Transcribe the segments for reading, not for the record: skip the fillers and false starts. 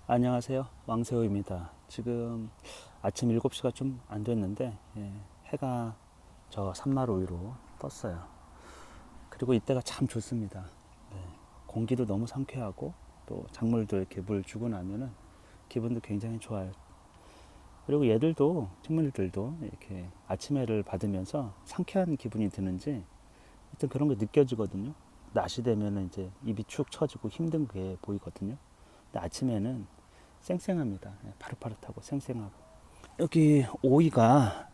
안녕하세요. 왕새우입니다. 지금 아침 7시가 좀 안 됐는데 해가 저 산마루 위로 떴어요. 그리고 이때가 참 좋습니다. 네, 공기도 너무 상쾌하고 또 작물들 이렇게 물 주고 나면은 기분도 굉장히 좋아요. 그리고 얘들도 식물들도 이렇게 아침 해를 받으면서 상쾌한 기분이 드는지 하여튼 그런 게 느껴지거든요. 낮이 되면은 이제 입이 축 처지고 힘든 게 보이거든요. 근데 아침에는 쌩쌩합니다. 파릇파릇하고 쌩쌩하고. 여기 오이가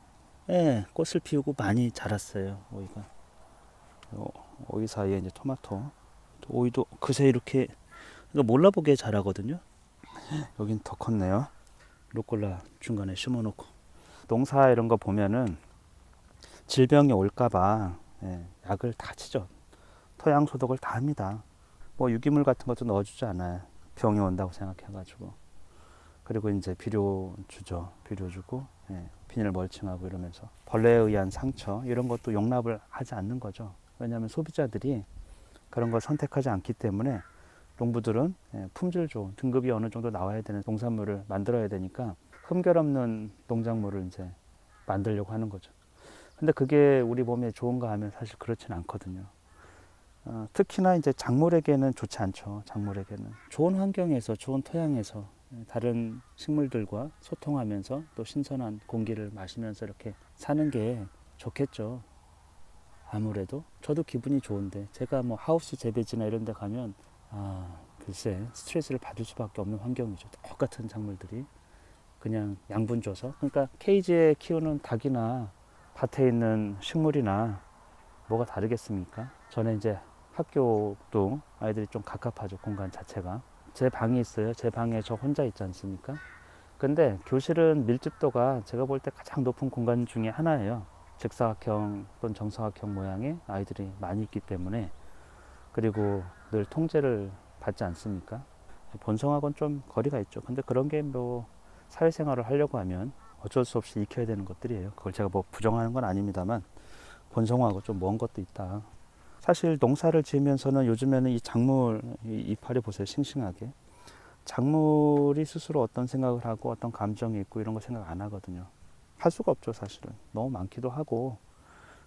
꽃을 피우고 많이 자랐어요. 오이가. 오이 사이에 이제 토마토. 오이도 그새 이렇게 몰라보게 자라거든요. 여긴 더 컸네요. 루꼴라 중간에 심어놓고. 농사 이런 거 보면은 질병이 올까봐 약을 다 치죠. 토양 소독을 다 합니다. 뭐 유기물 같은 것도 넣어주지 않아요. 병이 온다고 생각해가지고. 그리고 이제 비료 주죠. 비료 주고 비닐 멀칭하고 이러면서 벌레에 의한 상처 이런 것도 용납을 하지 않는 거죠. 왜냐하면 소비자들이 그런 걸 선택하지 않기 때문에 농부들은 품질 좋은 등급이 어느 정도 나와야 되는 농산물을 만들어야 되니까 흠결 없는 농작물을 이제 만들려고 하는 거죠. 근데 그게 우리 몸에 좋은가 하면 사실 그렇진 않거든요. 특히나 이제 작물에게는 좋지 않죠. 작물에게는 좋은 환경에서 좋은 토양에서 다른 식물들과 소통하면서 또 신선한 공기를 마시면서 이렇게 사는 게 좋겠죠. 아무래도 저도 기분이 좋은데 제가 뭐 하우스 재배지나 이런 데 가면 글쎄 스트레스를 받을 수밖에 없는 환경이죠. 똑같은 작물들이 그냥 양분 줘서 그러니까 케이지에 키우는 닭이나 밭에 있는 식물이나 뭐가 다르겠습니까? 저는 이제 학교도 아이들이 좀 갑갑하죠. 공간 자체가 제 방이 있어요. 제 방에 저 혼자 있지 않습니까? 근데 교실은 밀집도가 제가 볼 때 가장 높은 공간 중에 하나예요. 직사각형 또는 정사각형 모양의 아이들이 많이 있기 때문에 그리고 늘 통제를 받지 않습니까? 본성하고는 좀 거리가 있죠. 근데 그런 게 뭐 사회생활을 하려고 하면 어쩔 수 없이 익혀야 되는 것들이에요. 그걸 제가 뭐 부정하는 건 아닙니다만 본성하고 좀 먼 것도 있다. 사실 농사를 지으면서는 요즘에는 이 작물 이파리 보세요. 싱싱하게. 작물이 스스로 어떤 생각을 하고 어떤 감정이 있고 이런 거 생각 안 하거든요. 할 수가 없죠, 사실은. 너무 많기도 하고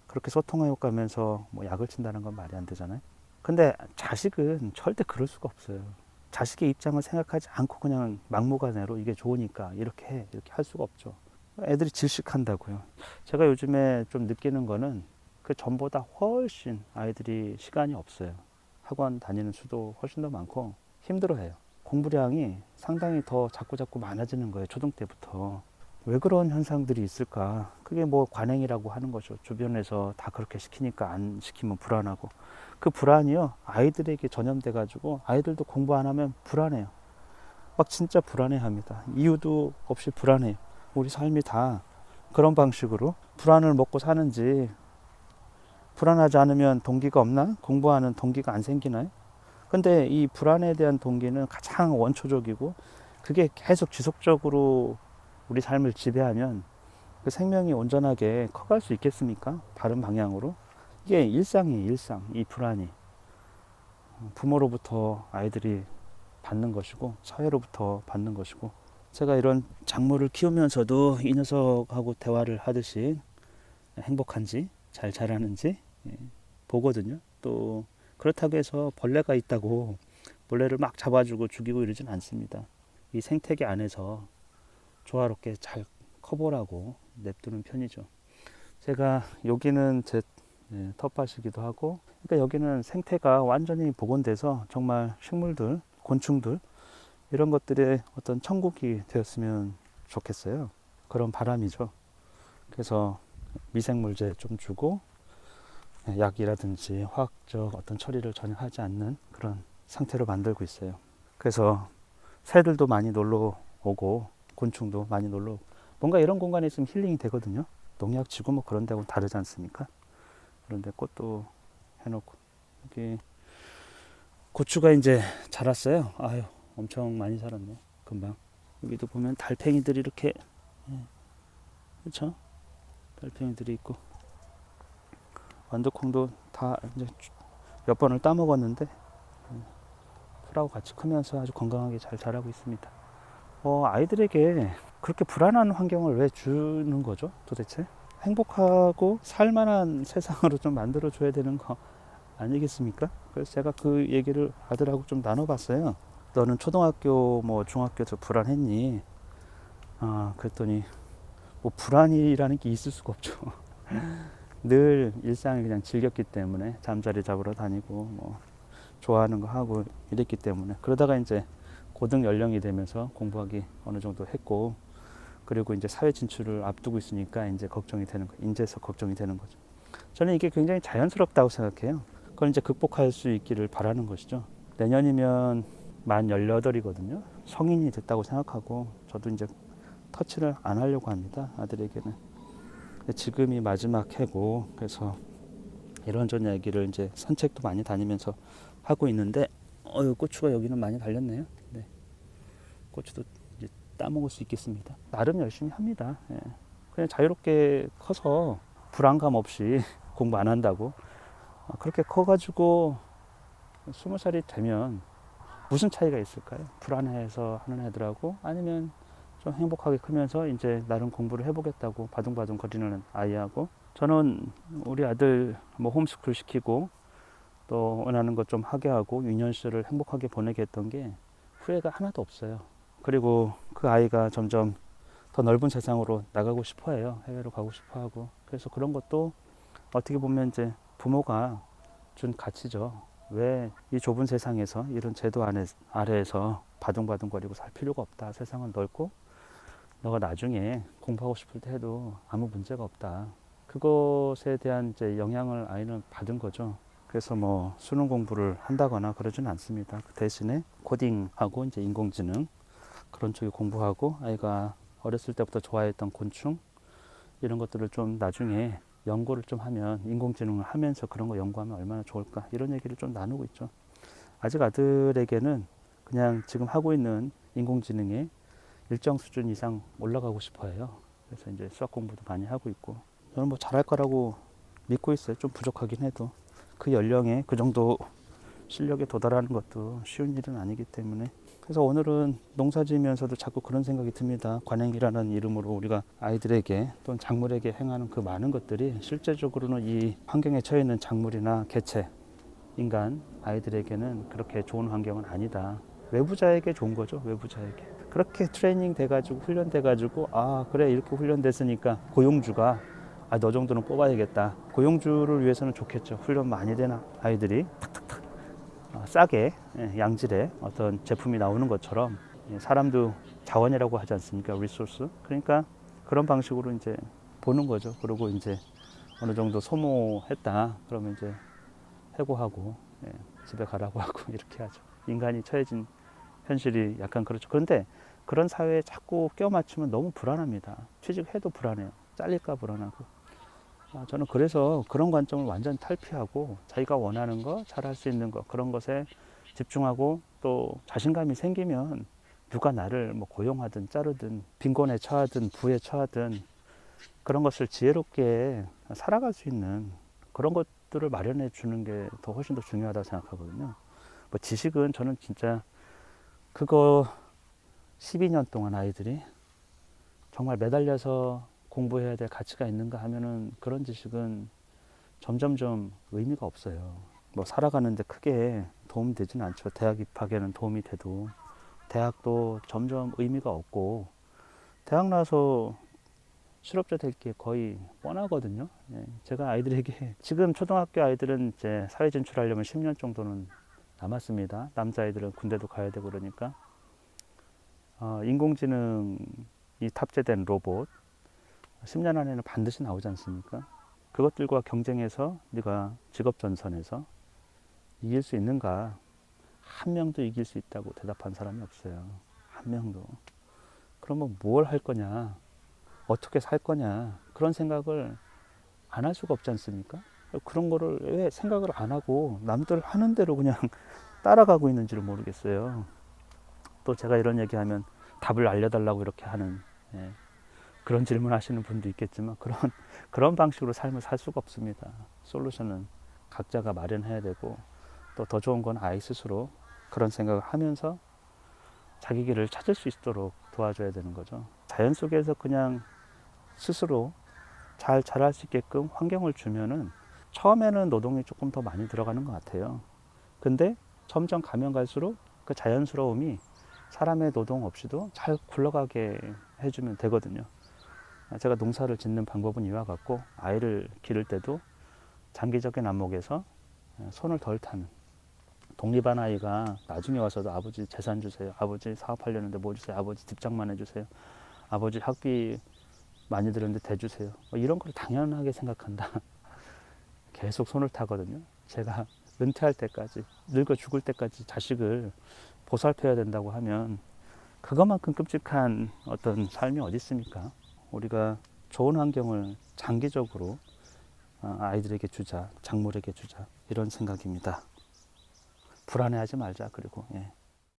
그렇게 소통해 가면서 뭐 약을 친다는 건 말이 안 되잖아요. 근데 자식은 절대 그럴 수가 없어요. 자식의 입장을 생각하지 않고 그냥 막무가내로 이게 좋으니까 이렇게 해, 이렇게 할 수가 없죠. 애들이 질식한다고요. 제가 요즘에 좀 느끼는 거는 그 전보다 훨씬 아이들이 시간이 없어요. 학원 다니는 수도 훨씬 더 많고 힘들어해요. 공부량이 상당히 더 자꾸 많아지는 거예요. 초등 때부터. 왜 그런 현상들이 있을까? 그게 뭐 관행이라고 하는 거죠. 주변에서 다 그렇게 시키니까 안 시키면 불안하고. 그 불안이요. 아이들에게 전염돼 가지고 아이들도 공부 안 하면 불안해요. 막 진짜 불안해 합니다. 이유도 없이 불안해요. 우리 삶이 다 그런 방식으로 불안을 먹고 사는지 불안하지 않으면 동기가 없나? 공부하는 동기가 안 생기나요? 근데 이 불안에 대한 동기는 가장 원초적이고 그게 계속 지속적으로 우리 삶을 지배하면 그 생명이 온전하게 커갈 수 있겠습니까? 바른 방향으로. 이게 일상이에요, 일상. 이 불안이. 부모로부터 아이들이 받는 것이고 사회로부터 받는 것이고 제가 이런 작물을 키우면서도 이 녀석하고 대화를 하듯이 행복한지 잘 자라는지 보거든요. 또 그렇다고 해서 벌레가 있다고 벌레를 막 잡아주고 죽이고 이러진 않습니다. 이 생태계 안에서 조화롭게 잘 커보라고 냅두는 편이죠. 제가 여기는 제 텃밭이기도 하고 그러니까 여기는 생태가 완전히 복원돼서 정말 식물들, 곤충들 이런 것들의 어떤 천국이 되었으면 좋겠어요. 그런 바람이죠. 그래서 미생물제 좀 주고 약이라든지 화학적 어떤 처리를 전혀 하지 않는 그런 상태로 만들고 있어요. 그래서 새들도 많이 놀러 오고 곤충도 많이 놀러 오고 뭔가 이런 공간에 있으면 힐링이 되거든요. 농약 지구 뭐 그런 데하고 다르지 않습니까? 그런데 꽃도 해놓고 여기 고추가 이제 자랐어요. 아유 엄청 많이 자랐네. 금방. 여기도 보면 달팽이들이 이렇게 그렇죠? 달팽이들이 있고 완두콩도 다 이제 몇 번을 따먹었는데 풀하고 같이 크면서 아주 건강하게 잘 자라고 있습니다. 아이들에게 그렇게 불안한 환경을 왜 주는 거죠 도대체? 행복하고 살만한 세상으로 좀 만들어 줘야 되는 거 아니겠습니까? 그래서 제가 그 얘기를 아들하고 좀 나눠봤어요. 너는 초등학교 뭐 중학교에서 불안했니? 그랬더니 뭐 불안이라는 게 있을 수가 없죠. 늘 일상을 그냥 즐겼기 때문에 잠자리 잡으러 다니고 뭐 좋아하는 거 하고 이랬기 때문에, 그러다가 이제 고등 연령이 되면서 공부하기 어느 정도 했고, 그리고 이제 사회 진출을 앞두고 있으니까 이제 걱정이 되는 거, 이제서 걱정이 되는 거죠. 저는 이게 굉장히 자연스럽다고 생각해요. 그걸 이제 극복할 수 있기를 바라는 것이죠. 내년이면 만 18이거든요. 성인이 됐다고 생각하고 저도 이제 터치를 안 하려고 합니다. 아들에게는. 지금이 마지막 해고, 그래서 이런저런 얘기를 이제 산책도 많이 다니면서 하고 있는데, 고추가 여기는 많이 달렸네요. 네. 고추도 이제 따먹을 수 있겠습니다. 나름 열심히 합니다. 예. 그냥 자유롭게 커서 불안감 없이 공부 안 한다고. 그렇게 커가지고 20살이 되면 무슨 차이가 있을까요? 불안해서 하는 애들하고, 아니면 좀 행복하게 크면서 이제 나름 공부를 해보겠다고 바둥바둥 거리는 아이하고. 저는 우리 아들 뭐 홈스쿨 시키고 또 원하는 것 좀 하게 하고 유년 시절을 행복하게 보내게 했던 게 후회가 하나도 없어요. 그리고 그 아이가 점점 더 넓은 세상으로 나가고 싶어 해요. 해외로 가고 싶어 하고. 그래서 그런 것도 어떻게 보면 이제 부모가 준 가치죠. 왜 이 좁은 세상에서 이런 제도 아래에서 바둥바둥거리고 살 필요가 없다. 세상은 넓고 너가 나중에 공부하고 싶을 때 해도 아무 문제가 없다. 그것에 대한 이제 영향을 아이는 받은 거죠. 그래서 뭐 수능 공부를 한다거나 그러지는 않습니다. 그 대신에 코딩하고 이제 인공지능 그런 쪽에 공부하고, 아이가 어렸을 때부터 좋아했던 곤충 이런 것들을 좀 나중에 연구를 좀 하면, 인공지능을 하면서 그런 거 연구하면 얼마나 좋을까, 이런 얘기를 좀 나누고 있죠. 아직 아들에게는 그냥 지금 하고 있는 인공지능에 일정 수준 이상 올라가고 싶어 해요. 그래서 이제 수학 공부도 많이 하고 있고, 저는 뭐 잘할 거라고 믿고 있어요. 좀 부족하긴 해도 그 연령에 그 정도 실력에 도달하는 것도 쉬운 일은 아니기 때문에. 그래서 오늘은 농사 지으면서도 자꾸 그런 생각이 듭니다. 관행이라는 이름으로 우리가 아이들에게 또는 작물에게 행하는 그 많은 것들이 실제적으로는 이 환경에 처해 있는 작물이나 개체, 인간, 아이들에게는 그렇게 좋은 환경은 아니다. 외부자에게 좋은 거죠. 외부자에게. 그렇게 트레이닝 돼가지고 훈련돼가지고, 그래 이렇게 훈련됐으니까 고용주가 너 정도는 뽑아야겠다. 고용주를 위해서는 좋겠죠. 훈련 많이 된 아이들이 탁탁탁 싸게 양질의 어떤 제품이 나오는 것처럼, 사람도 자원이라고 하지 않습니까? 리소스. 그러니까 그런 방식으로 이제 보는 거죠. 그리고 이제 어느 정도 소모했다. 그러면 이제 해고하고 집에 가라고 하고 이렇게 하죠. 인간이 처해진 현실이 약간 그렇죠. 그런데 그런 사회에 자꾸 껴 맞추면 너무 불안합니다. 취직해도 불안해요. 잘릴까 불안하고. 저는 그래서 그런 관점을 완전 탈피하고 자기가 원하는 거, 잘할 수 있는 거, 그런 것에 집중하고, 또 자신감이 생기면 누가 나를 뭐 고용하든 자르든 빈곤에 처하든 부에 처하든 그런 것을 지혜롭게 살아갈 수 있는 그런 것들을 마련해 주는 게 더 훨씬 더 중요하다고 생각하거든요. 뭐 지식은 저는 진짜 그거 12년 동안 아이들이 정말 매달려서 공부해야 될 가치가 있는가 하면은 그런 지식은 점점점 의미가 없어요. 뭐 살아가는데 크게 도움이 되지는 않죠. 대학 입학에는 도움이 돼도 대학도 점점 의미가 없고, 대학 나서 실업자 될 게 거의 뻔하거든요. 제가 아이들에게 지금 초등학교 아이들은 이제 사회 진출하려면 10년 정도는 남았습니다. 남자아이들은 군대도 가야 되고 그러니까 인공지능이 탑재된 로봇 10년 안에는 반드시 나오지 않습니까? 그것들과 경쟁해서 네가 직업 전선에서 이길 수 있는가? 한 명도 이길 수 있다고 대답한 사람이 없어요. 한 명도. 그러면 뭘 할 거냐? 어떻게 살 거냐? 그런 생각을 안 할 수가 없지 않습니까? 그런 거를 왜 생각을 안 하고 남들 하는 대로 그냥 따라가고 있는지를 모르겠어요. 또 제가 이런 얘기하면 답을 알려달라고 이렇게 하는, 그런 질문 하시는 분도 있겠지만, 그런 방식으로 삶을 살 수가 없습니다. 솔루션은 각자가 마련해야 되고, 또 더 좋은 건 아이 스스로 그런 생각을 하면서 자기 길을 찾을 수 있도록 도와줘야 되는 거죠. 자연 속에서 그냥 스스로 잘 자랄 수 있게끔 환경을 주면은 처음에는 노동이 조금 더 많이 들어가는 것 같아요. 근데 점점 가면 갈수록 그 자연스러움이 사람의 노동 없이도 잘 굴러가게 해주면 되거든요. 제가 농사를 짓는 방법은 이와 같고, 아이를 기를 때도 장기적인 안목에서 손을 덜 타는, 독립한 아이가 나중에 와서도 아버지 재산 주세요, 아버지 사업하려는데 뭐 주세요, 아버지 뒷장만 해주세요, 아버지 학비 많이 들었는데 대주세요, 뭐 이런 걸 당연하게 생각한다. 계속 손을 타거든요. 제가 은퇴할 때까지, 늙어 죽을 때까지 자식을 보살펴야 된다고 하면 그것만큼 끔찍한 어떤 삶이 어디 있습니까? 우리가 좋은 환경을 장기적으로 아이들에게 주자, 작물에게 주자, 이런 생각입니다. 불안해하지 말자. 그리고